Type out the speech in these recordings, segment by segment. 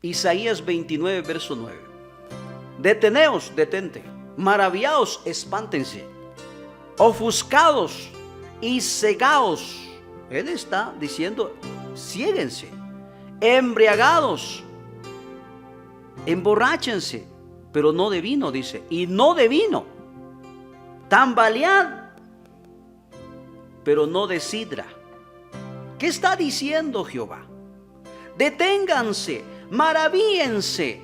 Isaías 29, verso 9. Deteneos, detente, maravillaos, espántense, ofuscados y cegaos. Él está diciendo, ciéguense, embriagados, emborráchense, pero no de vino, dice, y no de vino. Tambalead, pero no de sidra. ¿Qué está diciendo Jehová? Deténganse, maravíense.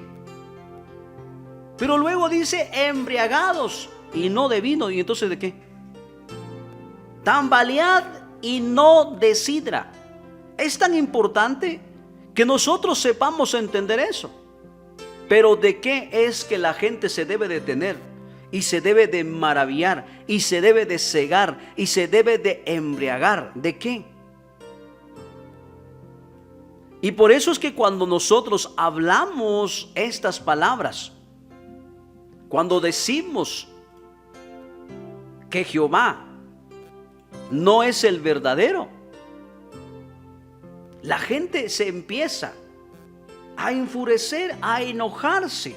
Pero luego dice embriagados y no de vino. ¿Y entonces de qué? Tambalead y no de sidra. Es tan importante que nosotros sepamos entender eso. Pero ¿de qué es que la gente se debe detener? Y se debe de maravillar, y se debe de cegar, y se debe de embriagar. ¿De qué? Y por eso es que cuando nosotros hablamos estas palabras, cuando decimos que Jehová no es el verdadero, la gente se empieza a enfurecer, a enojarse.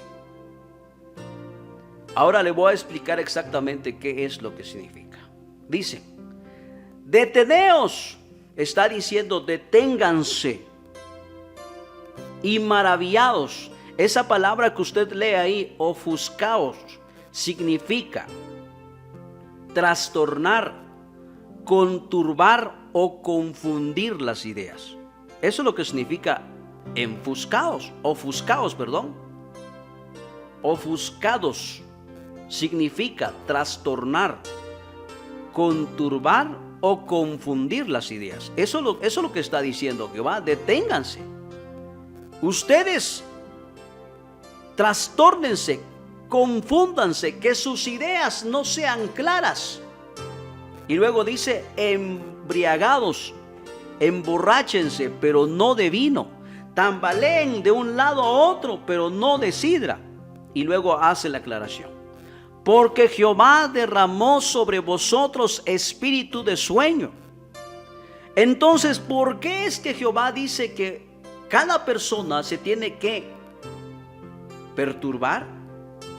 Ahora le voy a explicar exactamente qué es lo que significa. Dice, deteneos, está diciendo deténganse, y maravillaos. Esa palabra que usted lee ahí, ofuscaos, significa trastornar, conturbar o confundir las ideas. Eso es lo que significa ofuscados, perdón. Ofuscados significa trastornar, conturbar o confundir las ideas. Eso es lo que está diciendo Jehová. Deténganse. Ustedes trastórnense, confúndanse, que sus ideas no sean claras. Y luego dice, embriagados, emborráchense, pero no de vino. Tambaleen de un lado a otro, pero no de sidra. Y luego hace la aclaración. Porque Jehová derramó sobre vosotros espíritu de sueño. Entonces, ¿por qué es que Jehová dice que cada persona se tiene que perturbar,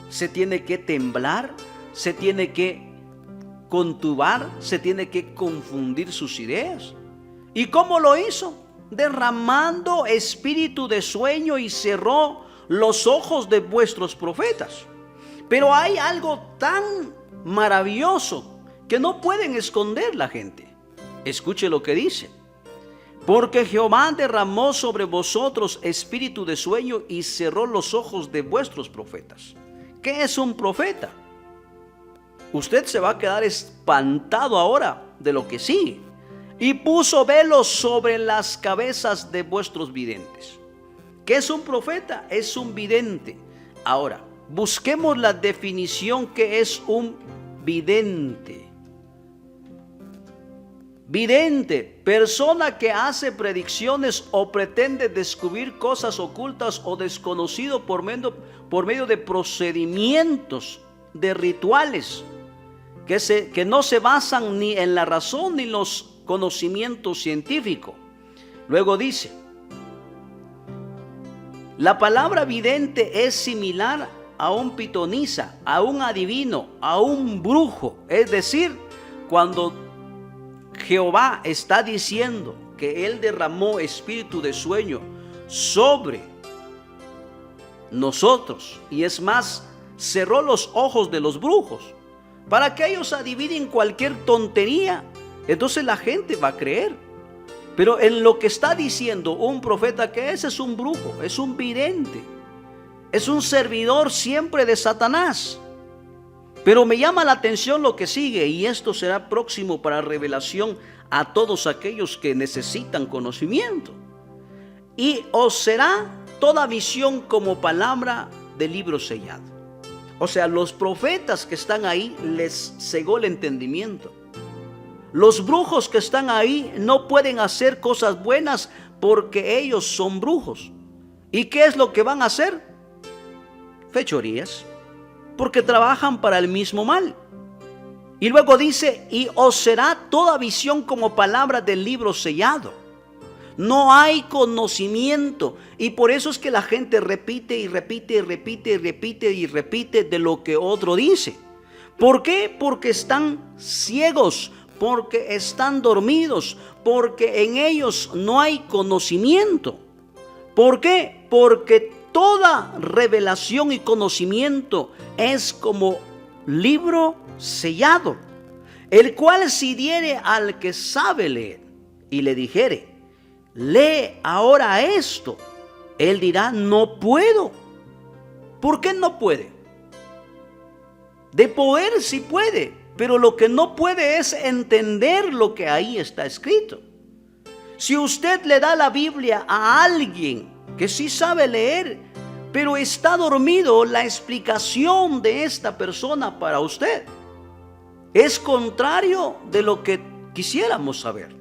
se tiene que temblar, se tiene que contubar, se tiene que confundir sus ideas? ¿Y cómo lo hizo? Derramando espíritu de sueño y cerró los ojos de vuestros profetas. Pero hay algo tan maravilloso que no pueden esconder la gente. Escuche lo que dice. Porque Jehová derramó sobre vosotros espíritu de sueño y cerró los ojos de vuestros profetas. ¿Qué es un profeta? Usted se va a quedar espantado ahora de lo que sigue. Y puso velos sobre las cabezas de vuestros videntes. ¿Qué es un profeta? Es un vidente. Ahora, busquemos la definición que es un vidente. Vidente, persona que hace predicciones o pretende descubrir cosas ocultas o desconocido por medio de procedimientos, de rituales, que no se basan ni en la razón ni en los conocimientos científicos. Luego dice, la palabra vidente es similar a un pitonisa, a un adivino, a un brujo. Es decir, cuando Jehová está diciendo que Él derramó espíritu de sueño sobre nosotros, y es más, cerró los ojos de los brujos para que ellos adivinen cualquier tontería, entonces la gente va a creer. Pero en lo que está diciendo un profeta, que ese es un brujo, es un vidente, es un servidor siempre de Satanás. Pero me llama la atención lo que sigue, y esto será próximo para revelación a todos aquellos que necesitan conocimiento. Y os será toda visión como palabra de libro sellado. O sea, los profetas que están ahí les cegó el entendimiento. Los brujos que están ahí no pueden hacer cosas buenas porque ellos son brujos. ¿Y qué es lo que van a hacer? Fechorías, porque trabajan para el mismo mal. Y luego dice, y os será toda visión como palabra del libro sellado. no hay conocimiento. Y por eso es que la gente repite y repite y repite y repite y repite de lo que otro dice. ¿Por qué? Porque están ciegos, porque están dormidos, porque en ellos no hay conocimiento. ¿Por qué? Porque toda revelación y conocimiento es como libro sellado, el cual si diere al que sabe leer y le dijere, lee ahora esto, él dirá, no puedo. ¿Por qué no puede? De poder sí puede, pero lo que no puede es entender lo que ahí está escrito. Si usted le da la Biblia a alguien que sí sabe leer, pero está dormido, la explicación de esta persona para usted es contrario de lo que quisiéramos saber.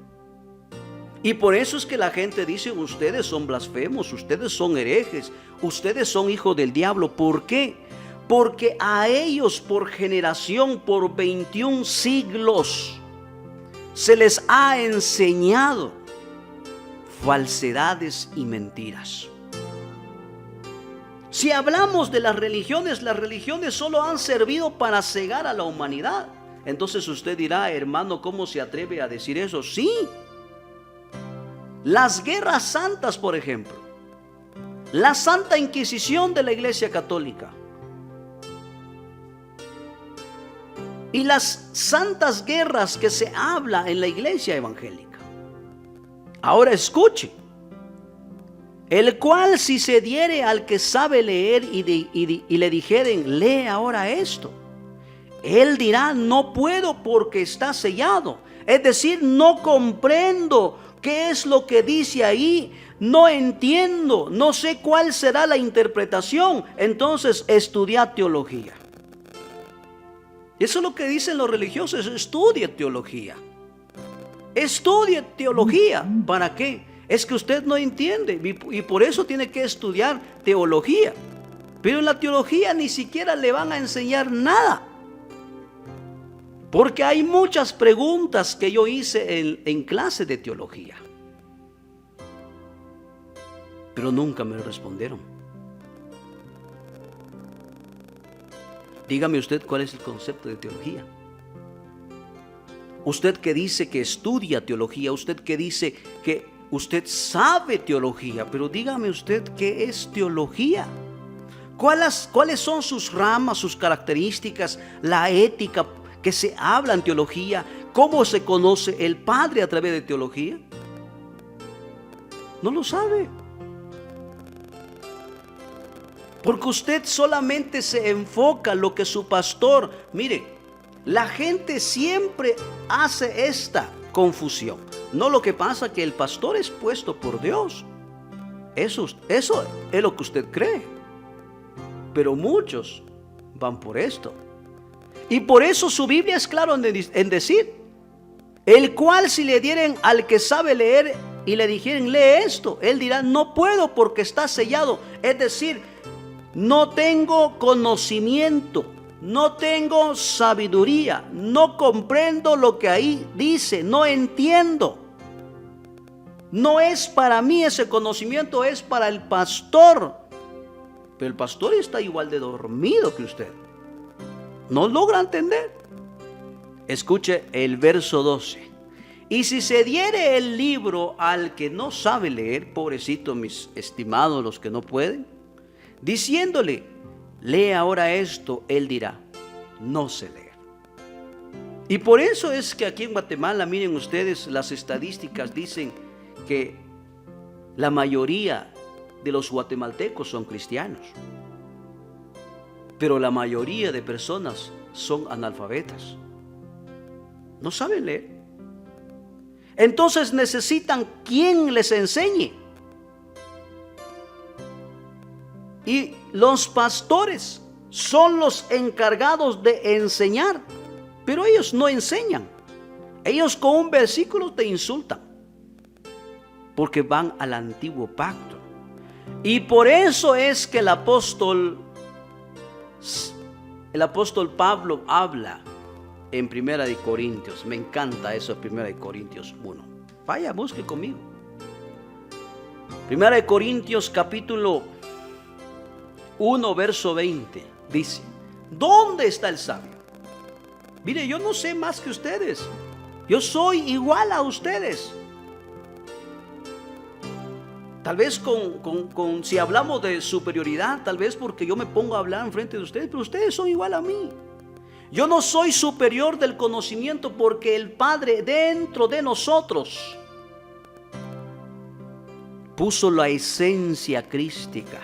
Y por eso es que la gente dice, ustedes son blasfemos, ustedes son herejes, ustedes son hijos del diablo. ¿Por qué? Porque a ellos por generación, por 21 siglos, se les ha enseñado falsedades y mentiras. Si hablamos de las religiones solo han servido para cegar a la humanidad. Entonces usted dirá, hermano, ¿cómo se atreve a decir eso? Sí. Las guerras santas, por ejemplo, la Santa Inquisición de la Iglesia Católica y las santas guerras que se habla en la Iglesia Evangélica. Ahora escuche, el cual si se diere al que sabe leer y le dijeren, lee ahora esto, él dirá, no puedo porque está sellado. Es decir, no comprendo qué es lo que dice ahí, no entiendo, no sé cuál será la interpretación. Entonces estudia teología. Eso es lo que dicen los religiosos, estudie teología. Estudie teología. ¿Para qué? Es que usted no entiende y por eso tiene que estudiar teología. Pero en la teología ni siquiera le van a enseñar nada. Porque hay muchas preguntas que yo hice en clase de teología, pero nunca me respondieron. Dígame usted cuál es el concepto de teología. Usted que dice que estudia teología, usted que dice que usted sabe teología, pero dígame usted qué es teología. ¿Cuáles son sus ramas, sus características, la ética que se habla en teología? ¿Cómo se conoce el Padre a través de teología? No lo sabe. Porque usted solamente se enfoca en lo que su pastor. Mire, la gente siempre hace esta confusión. No, lo que pasa que el pastor es puesto por Dios. Eso es lo que usted cree. Pero muchos van por esto. Y por eso su Biblia es claro en decir, el cual si le dieren al que sabe leer y le dijeren, lee esto, él dirá, no puedo porque está sellado. Es decir, no tengo conocimiento, no tengo sabiduría, no comprendo lo que ahí dice, no entiendo. No es para mí ese conocimiento, es para el pastor. Pero el pastor está igual de dormido que usted. No logra entender. Escuche el verso 12. Y si se diere el libro al que no sabe leer, pobrecito mis estimados los que no pueden, diciéndole, lee ahora esto, él dirá, no sé leer. Y por eso es que aquí en Guatemala, miren ustedes, las estadísticas dicen que la mayoría de los guatemaltecos son cristianos, pero la mayoría de personas son analfabetas, no saben leer. Entonces necesitan quien les enseñe. Y los pastores son los encargados de enseñar, pero ellos no enseñan. Ellos con un versículo te insultan, porque van al antiguo pacto. Y por eso es que el apóstol Pablo habla en 1 Corintios. Me encanta eso, 1 Corintios 1. Vaya, busque conmigo. Primera de Corintios capítulo 1 verso 20 dice: ¿dónde está el sabio? Mire, yo no sé más que ustedes. Yo soy igual a ustedes. Tal vez si hablamos de superioridad, tal vez porque yo me pongo a hablar en frente de ustedes, pero ustedes son igual a mí. Yo no soy superior del conocimiento porque el Padre dentro de nosotros puso la esencia crística.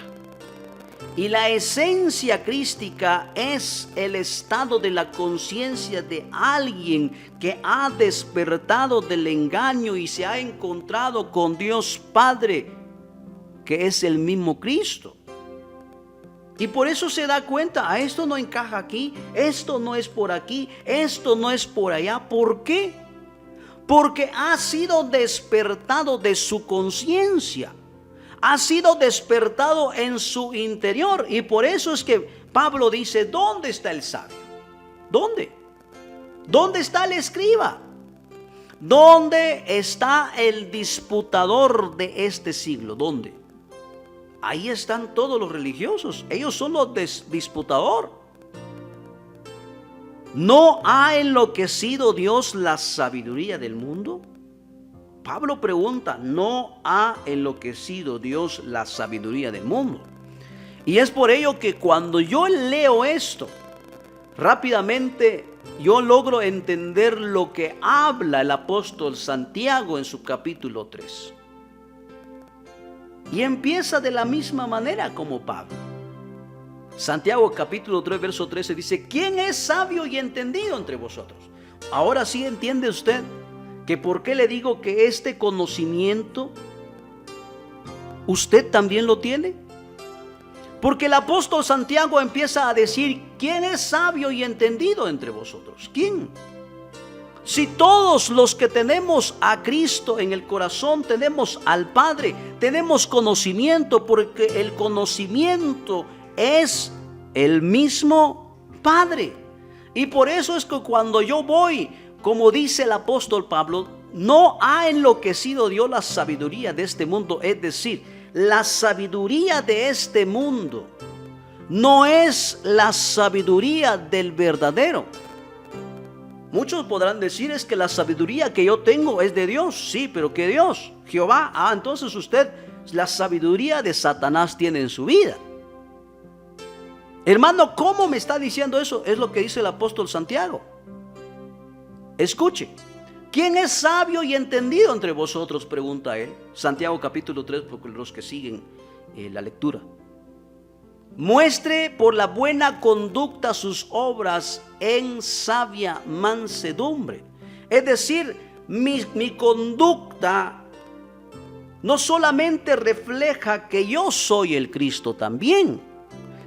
Y la esencia crística es el estado de la conciencia de alguien que ha despertado del engaño y se ha encontrado con Dios Padre, que es el mismo Cristo. Y por eso se da cuenta, esto no encaja aquí, esto no es por aquí, esto no es por allá. ¿Por qué? Porque ha sido despertado de su conciencia. Ha sido despertado en su interior. Y por eso es que Pablo dice: ¿dónde está el sabio? ¿Dónde? ¿Dónde está el escriba? ¿Dónde está el disputador de este siglo? ¿Dónde? Ahí están todos los religiosos. Ellos son los disputadores. ¿No ha enloquecido Dios la sabiduría del mundo? Pablo pregunta: ¿no ha enloquecido Dios la sabiduría del mundo? Y es por ello que cuando yo leo esto, rápidamente yo logro entender lo que habla el apóstol Santiago en su capítulo 3. Y empieza de la misma manera como Pablo. Santiago capítulo 3 verso 13 dice: ¿quién es sabio y entendido entre vosotros? Ahora sí entiende usted que por qué le digo que este conocimiento usted también lo tiene. Porque el apóstol Santiago empieza a decir: ¿quién es sabio y entendido entre vosotros? ¿Quién? Si todos los que tenemos a Cristo en el corazón, tenemos al Padre, tenemos conocimiento, porque el conocimiento es el mismo Padre. Y por eso es que cuando yo voy, como dice el apóstol Pablo, no ha enloquecido Dios la sabiduría de este mundo. Es decir, la sabiduría de este mundo no es la sabiduría del verdadero. Muchos podrán decir: es que la sabiduría que yo tengo es de Dios. Sí, pero ¿qué Dios? Jehová. Entonces usted la sabiduría de Satanás tiene en su vida. Hermano, ¿cómo me está diciendo eso? Es lo que dice el apóstol Santiago. Escuche: ¿quién es sabio y entendido entre vosotros?, pregunta él. Santiago capítulo 3, porque los que siguen la lectura. Muestre por la buena conducta sus obras en sabia mansedumbre. Es decir, mi conducta no solamente refleja que yo soy el Cristo también,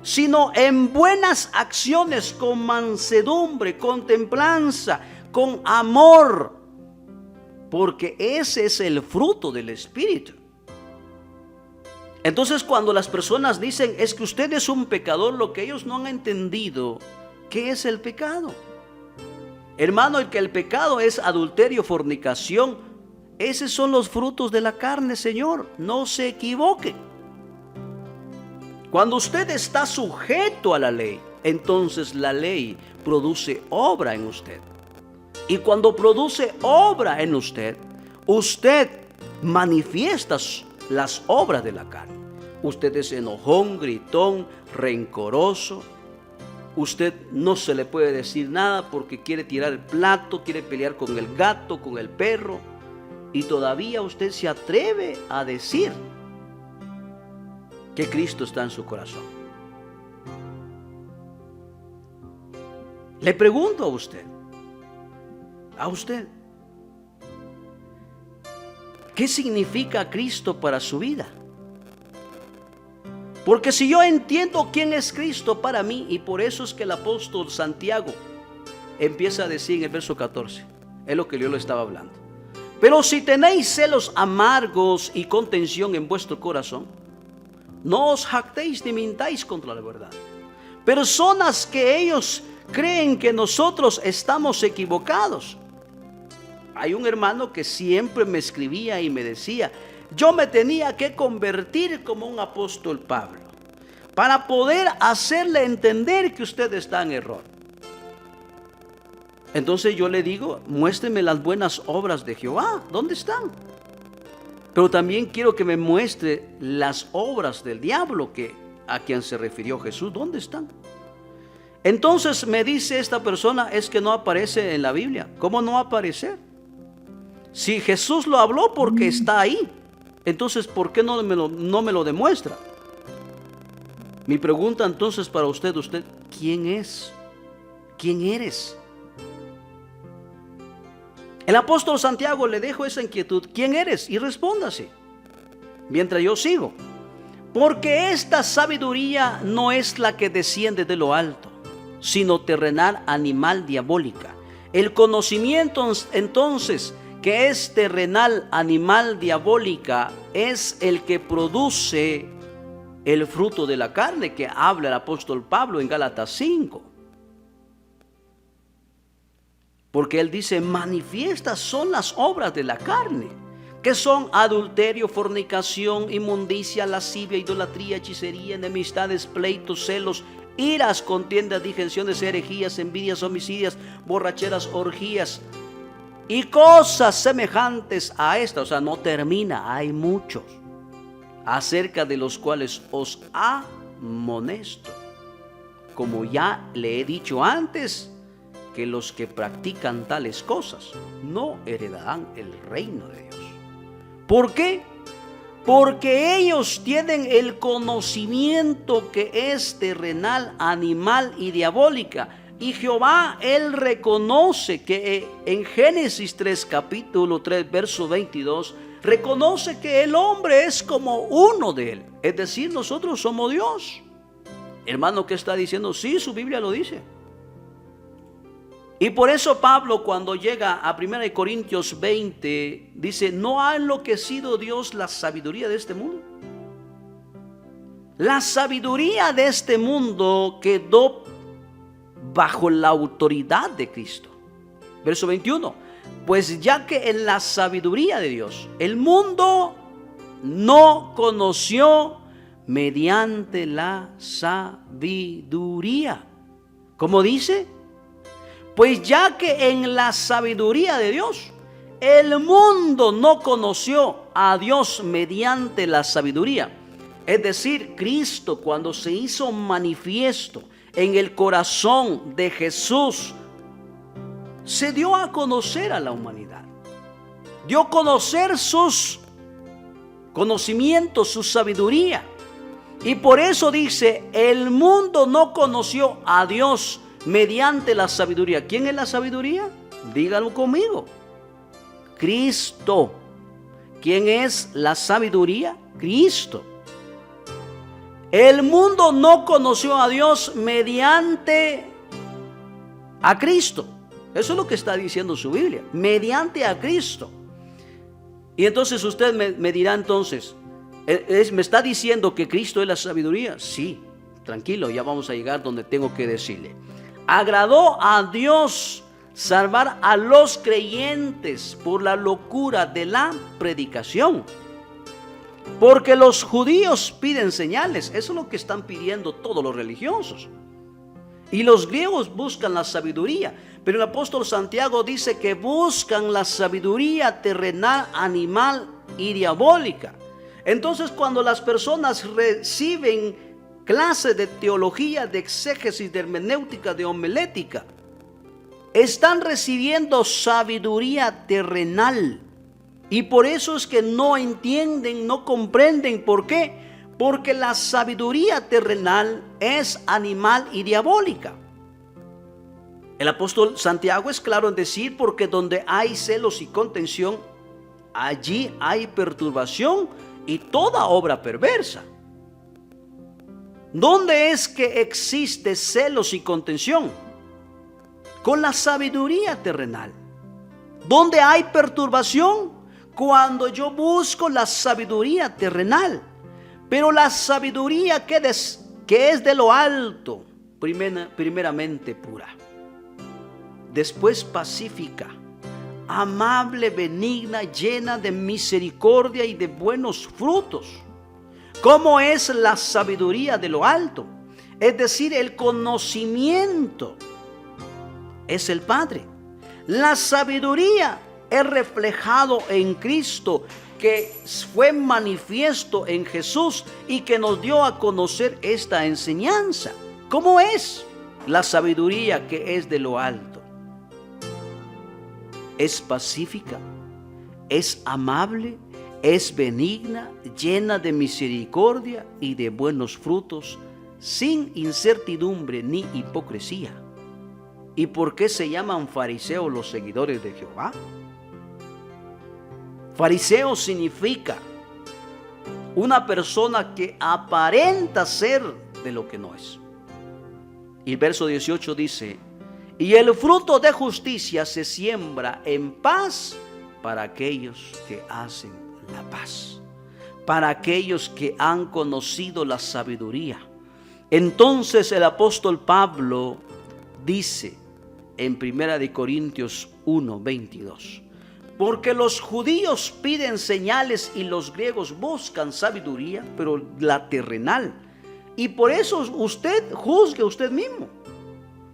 sino en buenas acciones, con mansedumbre, con templanza, con amor, porque ese es el fruto del Espíritu. Entonces, cuando las personas dicen: es que usted es un pecador, lo que ellos no han entendido, ¿qué es el pecado? Hermano, el pecado es adulterio, fornicación. Esos son los frutos de la carne, Señor, no se equivoque. Cuando usted está sujeto a la ley, entonces la ley produce obra en usted. Y cuando produce obra en usted, usted manifiesta las obras de la carne. Usted es enojón, gritón, rencoroso. Usted no se le puede decir nada porque quiere tirar el plato, quiere pelear con el gato, con el perro. Y todavía usted se atreve a decir que Cristo está en su corazón. Le pregunto a usted, ¿qué significa Cristo para su vida? Porque si yo entiendo quién es Cristo para mí, y por eso es que el apóstol Santiago empieza a decir en el verso 14, es lo que yo le estaba hablando: pero si tenéis celos amargos y contención en vuestro corazón, no os jactéis ni mintáis contra la verdad. Personas que ellos creen que nosotros estamos equivocados. Hay un hermano que siempre me escribía y me decía: yo me tenía que convertir como un apóstol Pablo, para poder hacerle entender que usted está en error. Entonces yo le digo, muéstreme las buenas obras de Jehová, ¿dónde están? Pero también quiero que me muestre las obras del diablo a quien se refirió Jesús, ¿dónde están? Entonces me dice esta persona, es que no aparece en la Biblia. ¿Cómo no va a aparecer? Si Jesús lo habló, porque está ahí. Entonces, ¿por qué no me lo demuestra? Mi pregunta entonces para usted, ¿quién es? ¿Quién eres? El apóstol Santiago le dejo esa inquietud. ¿Quién eres? Y respóndase, mientras yo sigo. Porque esta sabiduría no es la que desciende de lo alto, sino terrenal, animal, diabólica. El conocimiento entonces que es terrenal, animal, diabólica, es el que produce el fruto de la carne, que habla el apóstol Pablo en Gálatas 5. Porque él dice, manifiestas son las obras de la carne, que son adulterio, fornicación, inmundicia, lascivia, idolatría, hechicería, enemistades, pleitos, celos, iras, contiendas, disensiones, herejías, envidias, homicidios, borracheras, orgías y cosas semejantes a estas. O sea, no termina, hay muchos, acerca de los cuales os amonesto, como ya le he dicho antes, que los que practican tales cosas no heredarán el reino de Dios. ¿Por qué? Porque ellos tienen el conocimiento que es terrenal, animal y diabólica. Y Jehová, Él reconoce que en Génesis 3, capítulo 3, verso 22, reconoce que el hombre es como uno de Él. Es decir, nosotros somos Dios. Hermano, ¿qué está diciendo? Sí, su Biblia lo dice. Y por eso Pablo, cuando llega a 1 Corintios 20, dice, ¿no ha enloquecido Dios la sabiduría de este mundo? La sabiduría de este mundo quedó bajo la autoridad de Cristo. Verso 21, pues ya que en la sabiduría de Dios el mundo no conoció mediante la sabiduría. ¿Cómo dice? Pues ya que en la sabiduría de Dios el mundo no conoció a Dios mediante la sabiduría. Es decir, Cristo, cuando se hizo manifiesto en el corazón de Jesús, se dio a conocer a la humanidad. Dio a conocer sus conocimientos, su sabiduría. Y por eso dice, el mundo no conoció a Dios mediante la sabiduría. ¿Quién es la sabiduría? Dígalo conmigo. Cristo. ¿Quién es la sabiduría? Cristo. El mundo no conoció a Dios mediante a Cristo. Eso es lo que está diciendo su Biblia. Mediante a Cristo. Y entonces usted me dirá entonces, ¿me está diciendo que Cristo es la sabiduría? Sí, tranquilo, ya vamos a llegar donde tengo que decirle. Agradó a Dios salvar a los creyentes por la locura de la predicación. Porque los judíos piden señales. Eso es lo que están pidiendo todos los religiosos. Y los griegos buscan la sabiduría. Pero el apóstol Santiago dice que buscan la sabiduría terrenal, animal y diabólica. Entonces, cuando las personas reciben clases de teología, de exégesis, de hermenéutica, de homilética, están recibiendo sabiduría terrenal. Y por eso es que no entienden, no comprenden. ¿Por qué? Porque la sabiduría terrenal es animal y diabólica. El apóstol Santiago es claro en decir, porque donde hay celos y contención, allí hay perturbación y toda obra perversa. ¿Dónde es que existe celos y contención? Con la sabiduría terrenal. ¿Dónde hay perturbación? Cuando yo busco la sabiduría terrenal. Pero la sabiduría que es de lo alto, primeramente pura, después pacífica, amable, benigna, llena de misericordia y de buenos frutos. ¿Cómo es la sabiduría de lo alto? Es decir, el conocimiento es el Padre. La sabiduría es reflejado en Cristo, que fue manifiesto en Jesús y que nos dio a conocer esta enseñanza. ¿Cómo es la sabiduría que es de lo alto? Es pacífica, es amable, es benigna, llena de misericordia y de buenos frutos, sin incertidumbre ni hipocresía. ¿Y por qué se llaman fariseos los seguidores de Jehová? Fariseo significa una persona que aparenta ser de lo que no es. Y el verso 18 dice: y el fruto de justicia se siembra en paz para aquellos que hacen la paz, para aquellos que han conocido la sabiduría. Entonces el apóstol Pablo dice en 1 Corintios 1:22: porque los judíos piden señales y los griegos buscan sabiduría, pero la terrenal. Y por eso usted juzgue usted mismo.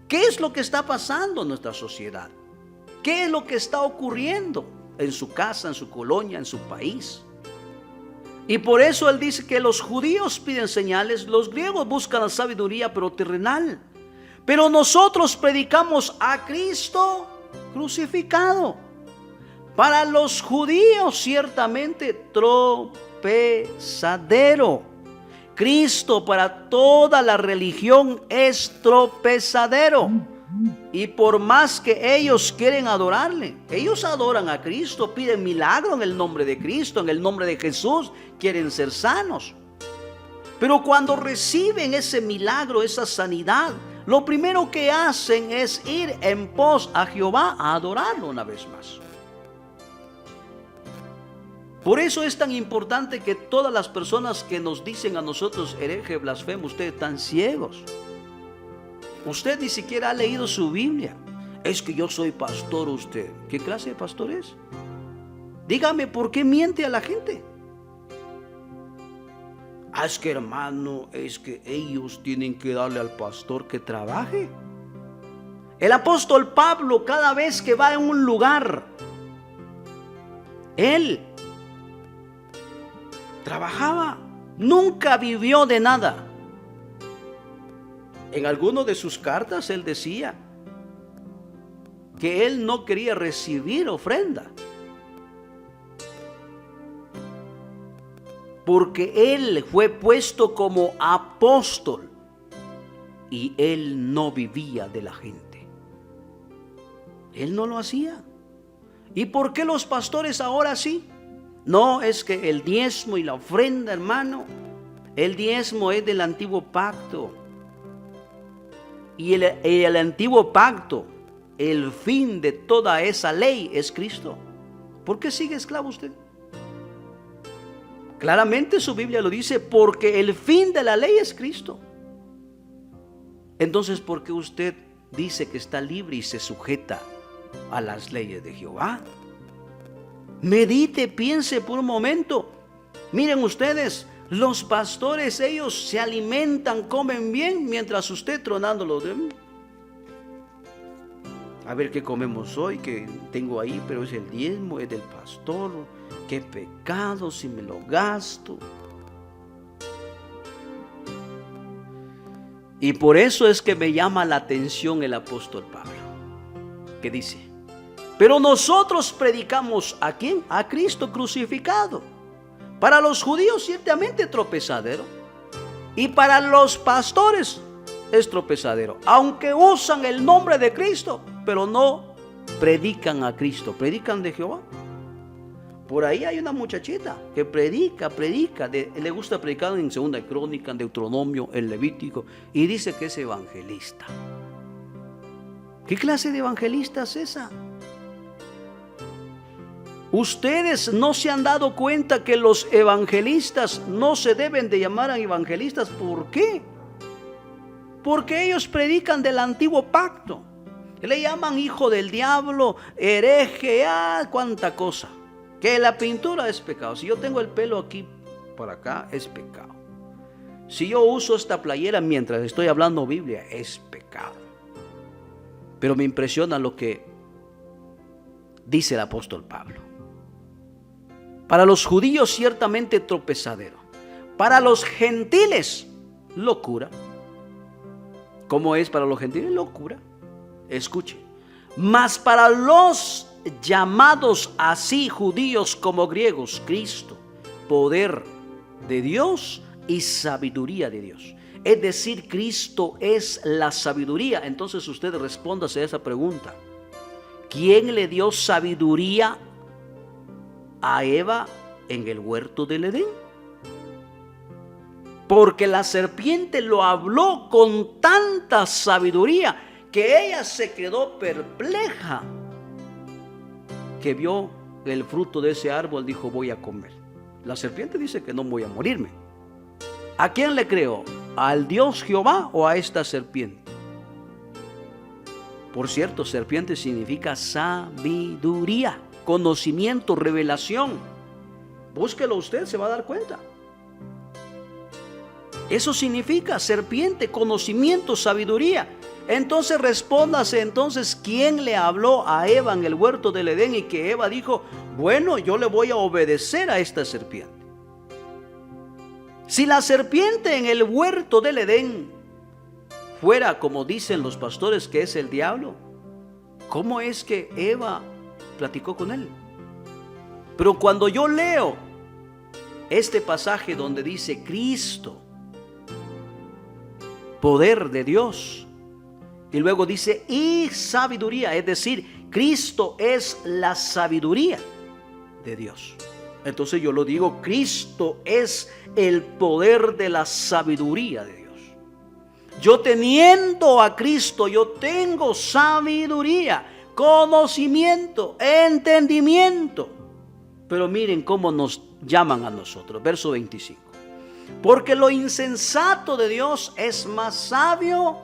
¿Qué es lo que está pasando en nuestra sociedad? ¿Qué es lo que está ocurriendo en su casa, en su colonia, en su país? Y por eso él dice que los judíos piden señales, los griegos buscan la sabiduría, pero terrenal. Pero nosotros predicamos a Cristo crucificado. Para los judíos ciertamente tropezadero. Cristo para toda la religión es tropezadero. Y por más que ellos quieren adorarle, ellos adoran a Cristo, piden milagro en el nombre de Cristo, en el nombre de Jesús, quieren ser sanos. Pero cuando reciben ese milagro, esa sanidad, lo primero que hacen es ir en pos a Jehová a adorarlo una vez más. Por eso es tan importante que todas las personas que nos dicen a nosotros hereje, blasfemo, ustedes están ciegos. Usted ni siquiera ha leído su Biblia. Es que yo soy pastor. Usted, ¿qué clase de pastor es? Dígame, ¿por qué miente a la gente? Es que hermano, es que ellos tienen que darle al pastor que trabaje. El apóstol Pablo, cada vez que va en un lugar, él trabajaba, nunca vivió de nada. En alguna de sus cartas él decía que él no quería recibir ofrenda, porque él fue puesto como apóstol y él no vivía de la gente. Él no lo hacía. ¿Y por qué los pastores ahora sí? No, es que el diezmo y la ofrenda, hermano, el diezmo es del antiguo pacto. Y el antiguo pacto, el fin de toda esa ley es Cristo. ¿Por qué sigue esclavo usted? Claramente su Biblia lo dice, porque el fin de la ley es Cristo. Entonces, ¿por qué usted dice que está libre y se sujeta a las leyes de Jehová? Medite, piense por un momento. Miren ustedes, los pastores, ellos se alimentan, comen bien, mientras usted tronando los demás. A ver qué comemos hoy, que tengo ahí, pero es el diezmo, es del pastor. Qué pecado si me lo gasto. Y por eso es que me llama la atención el apóstol Pablo, que dice: pero nosotros predicamos ¿a quién? A Cristo crucificado. Para los judíos ciertamente tropezadero, y para los pastores es tropezadero, aunque usan el nombre de Cristo, pero no predican a Cristo, predican de Jehová. Por ahí hay una muchachita que predica, le gusta predicar en Segunda Crónica, en Deuteronomio, en Levítico, y dice que es evangelista. ¿Qué clase de evangelista es esa? Ustedes no se han dado cuenta que los evangelistas no se deben de llamar a evangelistas. ¿Por qué? Porque ellos predican del antiguo pacto. Le llaman hijo del diablo, hereje, cuánta cosa. Que la pintura es pecado. Si yo tengo el pelo aquí por acá, es pecado. Si yo uso esta playera mientras estoy hablando Biblia, es pecado. Pero me impresiona lo que dice el apóstol Pablo. Para los judíos ciertamente tropezadero, para los gentiles locura. ¿Cómo es para los gentiles? Locura. Escuche. Mas para los llamados así judíos como griegos, Cristo, poder de Dios y sabiduría de Dios. Es decir, Cristo es la sabiduría. Entonces usted respóndase a esa pregunta. ¿Quién le dio sabiduría a Eva en el huerto del Edén? Porque la serpiente lo habló con tanta sabiduría que ella se quedó perpleja, que vio el fruto de ese árbol, dijo: voy a comer. La serpiente dice que no voy a morirme. ¿A quién le creó? ¿Al Dios Jehová o a esta serpiente? Por cierto, serpiente significa sabiduría, conocimiento, revelación. Búsquelo usted, se va a dar cuenta. Eso significa serpiente, conocimiento, sabiduría. Entonces respóndase entonces, ¿quién le habló a Eva en el huerto del Edén y que Eva dijo: bueno, yo le voy a obedecer a esta serpiente? Si la serpiente en el huerto del Edén fuera, como dicen los pastores, que es el diablo, ¿cómo es que Eva platicó con él? Pero cuando yo leo este pasaje donde dice Cristo, poder de Dios, y luego dice y sabiduría, es decir, Cristo es la sabiduría de Dios. Entonces yo lo digo, Cristo es el poder de la sabiduría de Dios. Yo teniendo a Cristo, yo tengo sabiduría, conocimiento, entendimiento. Pero miren cómo nos llaman a nosotros. Verso 25. Porque lo insensato de Dios es más sabio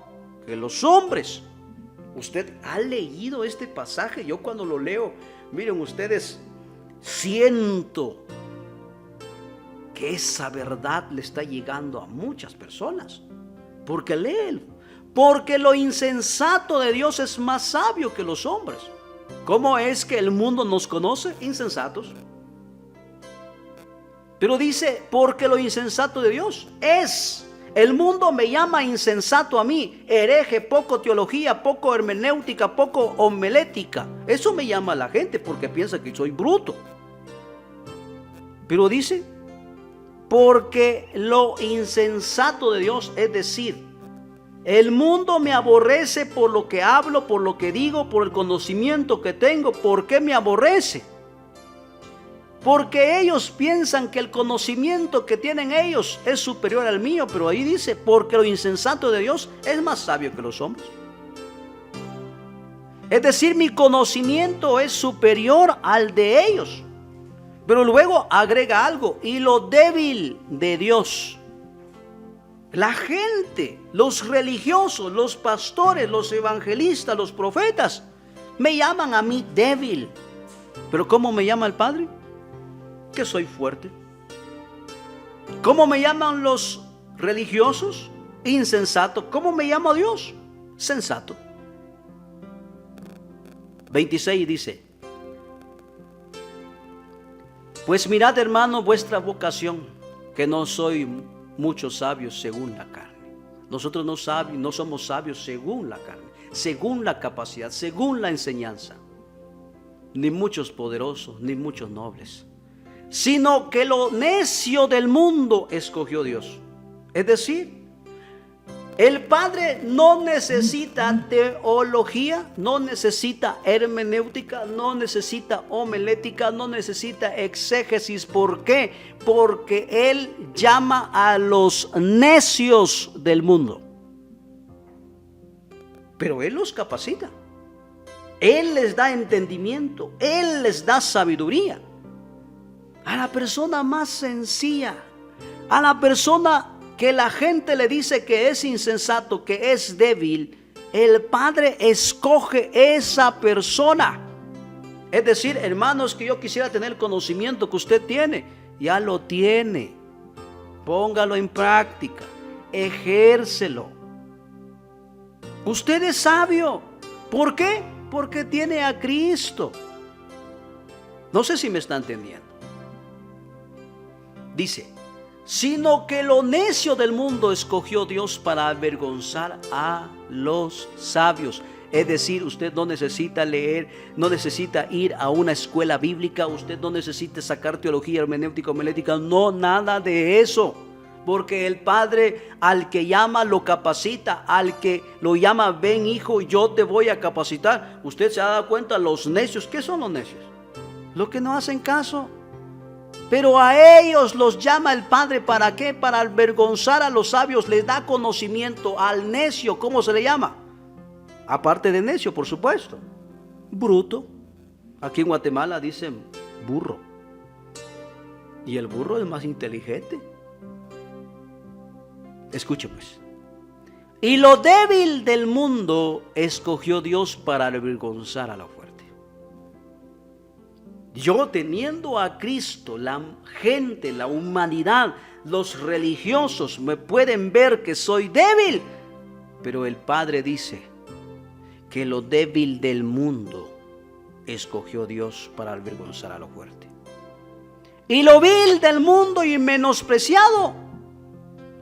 que los hombres. ¿Usted ha leído este pasaje? Yo cuando lo leo, miren ustedes, siento que esa verdad le está llegando a muchas personas. Porque leen. Porque lo insensato de Dios es más sabio que los hombres. ¿Cómo es que el mundo nos conoce? Insensatos. Pero dice, porque lo insensato de Dios es. El mundo me llama insensato a mí, hereje, poco teología, poco hermenéutica, poco homilética. Eso me llama a la gente porque piensa que soy bruto. Pero dice, porque lo insensato de Dios, es decir, el mundo me aborrece por lo que hablo, por lo que digo, por el conocimiento que tengo. ¿Por qué me aborrece? Porque ellos piensan que el conocimiento que tienen ellos es superior al mío, pero ahí dice, porque lo insensato de Dios es más sabio que los hombres. Es decir, mi conocimiento es superior al de ellos. Pero luego agrega algo, y lo débil de Dios. La gente, los religiosos, los pastores, los evangelistas, los profetas, me llaman a mí débil. ¿Pero cómo me llama el Padre? Que soy fuerte. ¿Cómo me llaman los religiosos? Insensato. ¿Cómo me llama Dios? Sensato. 26 dice, pues mirad, hermano, vuestra vocación, que no soy muchos sabios según la carne. Nosotros no somos sabios según la carne, según la capacidad, según la enseñanza, ni muchos poderosos, ni muchos nobles, sino que lo necio del mundo escogió Dios. Es decir, el Padre no necesita teología, no necesita hermenéutica, no necesita homilética, no necesita exégesis. ¿Por qué? Porque Él llama a los necios del mundo. Pero Él los capacita. Él les da entendimiento, Él les da sabiduría. A la persona más sencilla, a la persona que la gente le dice que es insensato, que es débil, el Padre escoge esa persona. Es decir, hermanos, que yo quisiera tener el conocimiento que usted tiene. Ya lo tiene. Póngalo en práctica. Ejércelo. Usted es sabio. ¿Por qué? Porque tiene a Cristo. No sé si me está entendiendo. Dice, sino que lo necio del mundo escogió Dios para avergonzar a los sabios. Es decir, usted no necesita leer, no necesita ir a una escuela bíblica, usted no necesita sacar teología hermenéutica, homilética, no, nada de eso. Porque el Padre al que llama lo capacita, al que lo llama, ven hijo, yo te voy a capacitar. Usted se ha dado cuenta, los necios, ¿qué son los necios? Los que no hacen caso. Pero a ellos los llama el Padre, ¿para qué? Para avergonzar a los sabios, les da conocimiento. Al necio, ¿cómo se le llama? Aparte de necio, por supuesto, bruto. Aquí en Guatemala dicen burro. Y el burro es más inteligente. Escuche pues. Y lo débil del mundo escogió Dios para avergonzar a lo fuerte. Yo teniendo a Cristo, la gente, la humanidad, los religiosos me pueden ver que soy débil. Pero el Padre dice que lo débil del mundo escogió Dios para avergonzar a lo fuerte. Y lo vil del mundo y menospreciado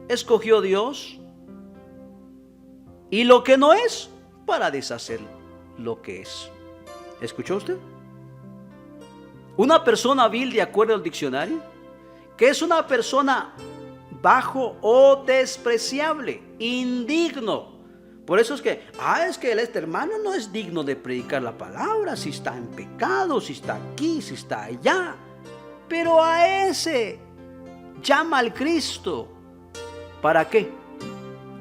escogió Dios. Y lo que no es, para deshacer lo que es. ¿Escuchó usted? Una persona vil, de acuerdo al diccionario, que es una persona bajo o despreciable, indigno. Por eso es que, este hermano no es digno de predicar la palabra, si está en pecado, si está aquí, si está allá. Pero a ese llama al Cristo. ¿Para qué?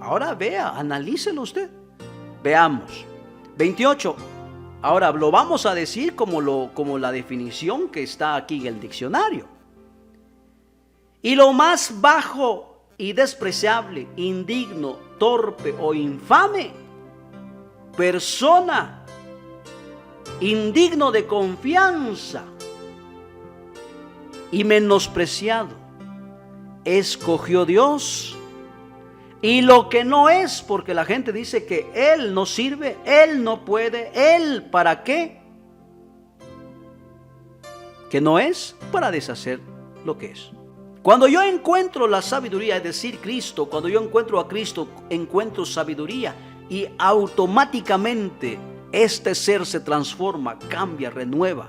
Ahora vea, analícelo usted. Veamos. 28. Ahora lo vamos a decir como la definición que está aquí en el diccionario. Y lo más bajo y despreciable, indigno, torpe o infame, persona, indigno de confianza y menospreciado, escogió Dios. Y lo que no es, porque la gente dice que Él no sirve, Él no puede, Él ¿para qué? Que no es para deshacer lo que es. Cuando yo encuentro la sabiduría, es decir, Cristo, cuando yo encuentro a Cristo, encuentro sabiduría y automáticamente este ser se transforma, cambia, renueva.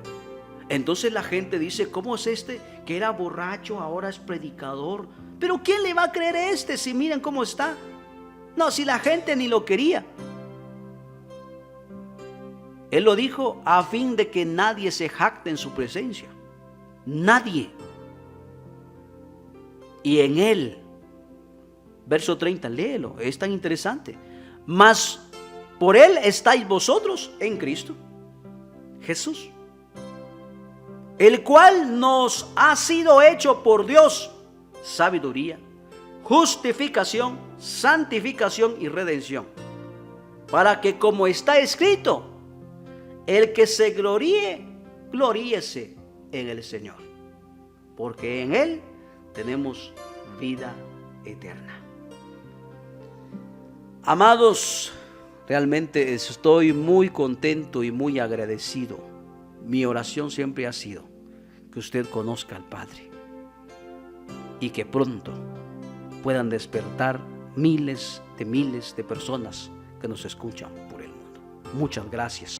Entonces la gente dice, ¿cómo es este que era borracho, ahora es predicador? Pero ¿quién le va a creer a este si miren cómo está? No, si la gente ni lo quería. Él lo dijo a fin de que nadie se jacte en su presencia. Nadie. Y en Él, verso 30, léelo, es tan interesante. Mas por Él estáis vosotros en Cristo Jesús, el cual nos ha sido hecho por Dios sabiduría, justificación, santificación y redención, para que, como está escrito, el que se gloríe, gloríese en el Señor, porque en Él tenemos vida eterna. Amados, realmente estoy muy contento y muy agradecido. Mi oración siempre ha sido que usted conozca al Padre y que pronto puedan despertar miles de personas que nos escuchan por el mundo. Muchas gracias.